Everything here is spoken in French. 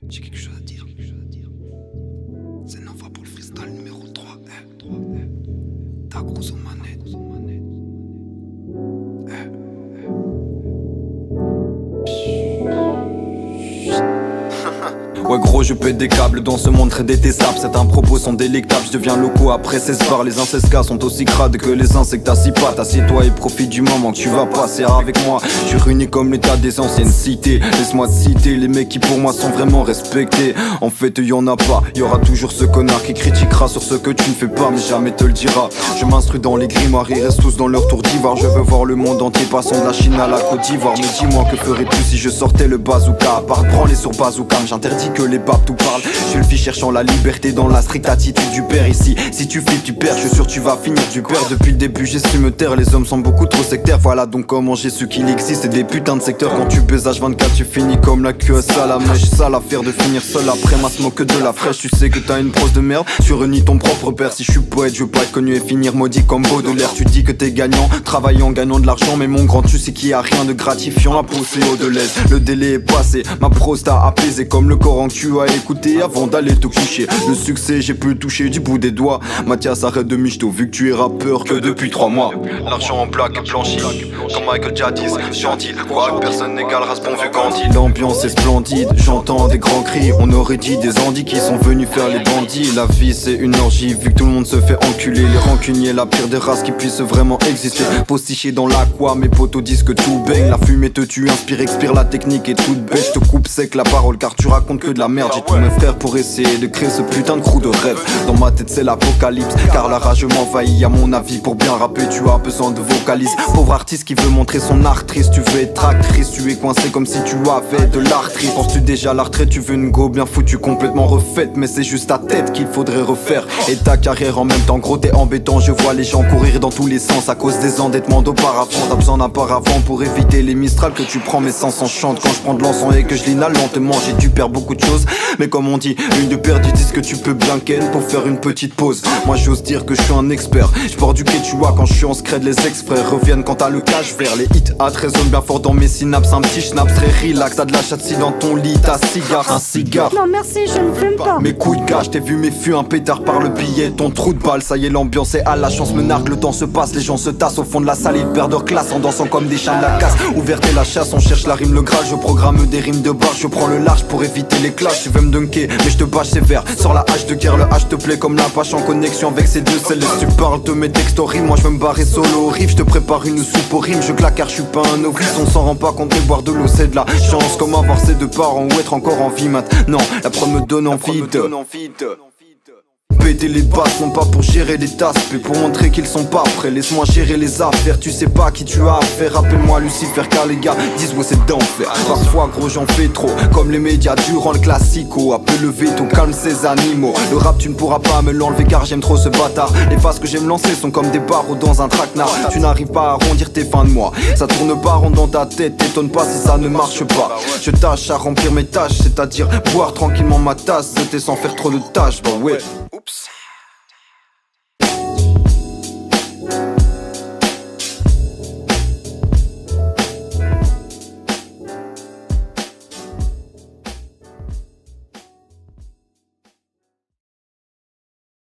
J'ai quelque chose à dire. C'est une envoi pour le freestyle numéro 3. Ta grosse manette. Ouais gros, je pète des câbles dans ce monde très détestable. Certains propos sont délectables, je deviens loco après 16 bars. Les incescas sont aussi crades que les insectes à 6 pattes. Assieds-toi et profite du moment que tu vas passer avec moi. Je suis réuni comme l'état des anciennes cités. Laisse-moi te citer les mecs qui pour moi sont vraiment respectés. En fait y'en a pas, y'aura toujours ce connard qui critiquera sur ce que tu ne fais pas mais jamais te le dira. Je m'instruis dans les grimoires, ils restent tous dans leur tour d'ivoire. Je veux voir le monde entier passant de la Chine à la Côte d'Ivoire. Mais dis-moi que ferais-tu si je sortais le bazooka? À part branler sur bazooka, j'interdis que les babes tout parlent. Je suis le fils cherchant la liberté dans la stricte attitude du père ici. Si tu flippes tu perds, je suis sûr tu vas finir du père. Depuis le début j'ai su me taire, les hommes sont beaucoup trop sectaires. Voilà donc comment j'ai su qu'il existe des putains de secteurs. Quand tu baises H24 tu finis comme la queue à la mèche. Sale affaire de finir seul après ma smoke de la fraîche. Tu sais que t'as une prose de merde, tu renies ton propre père. Si je suis poète je veux pas être connu et finir maudit comme Baudelaire. Tu dis que t'es gagnant, travaillant, gagnant de l'argent. Mais mon grand tu sais qu'il y a rien de gratifiant. La peau c'est au de l'aise, le délai est passé. Ma prose t'a apaisé comme le Coran que tu as écouté avant d'aller te coucher. Le succès j'ai pu le toucher du bout des doigts. Mathias arrête de michto vu que tu es rappeur que depuis 3 mois. L'argent en plaque blanchi comme Michael Jadis, gentil. Quoi, personne n'égale race bon vu Gandhi. L'ambiance est splendide, j'entends des grands cris. On aurait dit des andis qui sont venus faire les bandits. La vie c'est une orgie vu que tout le monde se fait enculer. Les rancuniers, la pire des races qui puissent vraiment exister. Postiché dans l'aqua, mes potos disent que tout baigne. La fumée te tue, inspire, expire, la technique est toute belle. Je te coupe sec la parole car tu racontes que de la merde. J'ai tous mes frères pour essayer de créer ce putain de crew de rêve. Dans ma tête c'est l'apocalypse car la rage m'envahit. À mon avis pour bien rapper tu as besoin de vocalises. Pauvre artiste qui veut montrer son art triste. Tu veux être actrice, tu es coincé comme si tu avais de l'arthrite. Penses-tu déjà à la retraite, tu veux une go bien foutue complètement refaite. Mais c'est juste ta tête qu'il faudrait refaire et ta carrière en même temps. Gros t'es embêtant, je vois les gens courir dans tous les sens à cause des endettements d'auparavant. T'as besoin d'un paravent pour éviter les Mistral que tu prends. Mes sens s'enchantent quand je prends de l'encens et que je l'inhale lentement. J'ai dû perdre beaucoup de choses, mais comme on dit, une de perdue disent que tu peux bien ken pour faire une petite pause. Moi j'ose dire que je suis un expert. Je porte du quechua quand je suis en scred. Les ex-frères reviennent quand t'as le cash vert. Les hits résonnent bien fort dans mes synapses. Un petit schnapp serait relax. T'as de la chatsi dans ton lit, ta cigare, un cigare. Non merci, je ne fume pas. Mes coups de gage, t'ai vu mes fûts, un pétard par le billet. Ton trou de balle, ça y est l'ambiance est à la chance me nargue. Le temps se passe, les gens se tassent au fond de la salle. Ils perdent leur classe en dansant comme des chiens de la casse. Ouverte et la chasse, on cherche la rime, le graal. Je programme des rimes de barre, je prends le large pour éviter les clashs. Tu veux me dunker, mais je te bâche sévère. Sors la hache de guerre, le H te plaît comme la pâche en connexion avec ces deux selles. Tu parles de mes textos rimes, moi je veux me barrer solo au riff. Je te prépare une soupe aux rimes, je claque car je suis pas un novice. On s'en rend pas compte, mais boire de l'eau c'est de la chance. Comme avoir ses deux parents ou être encore en vie maintenant. La preuve me donne envie de péter les basses, non pas pour gérer les tasses, mais pour montrer qu'ils sont pas prêts. Laisse-moi gérer les affaires, tu sais pas qui tu as affaire. Rappelle-moi Lucifer car les gars disent ouais c'est d'enfer. Parfois gros j'en fais trop, comme les médias durant le classico. Appelle le veto, calme ces animaux. Le rap tu ne pourras pas me l'enlever car j'aime trop ce bâtard. Les phases que j'aime lancer sont comme des barreaux dans un traquenard. Tu n'arrives pas à arrondir tes fins de mois, ça tourne pas rond dans ta tête. T'étonne pas si ça ne marche pas. Je tâche à remplir mes tâches, c'est-à-dire boire tranquillement ma tasse. C'était sans faire trop de tâches, bah ouais. Oups.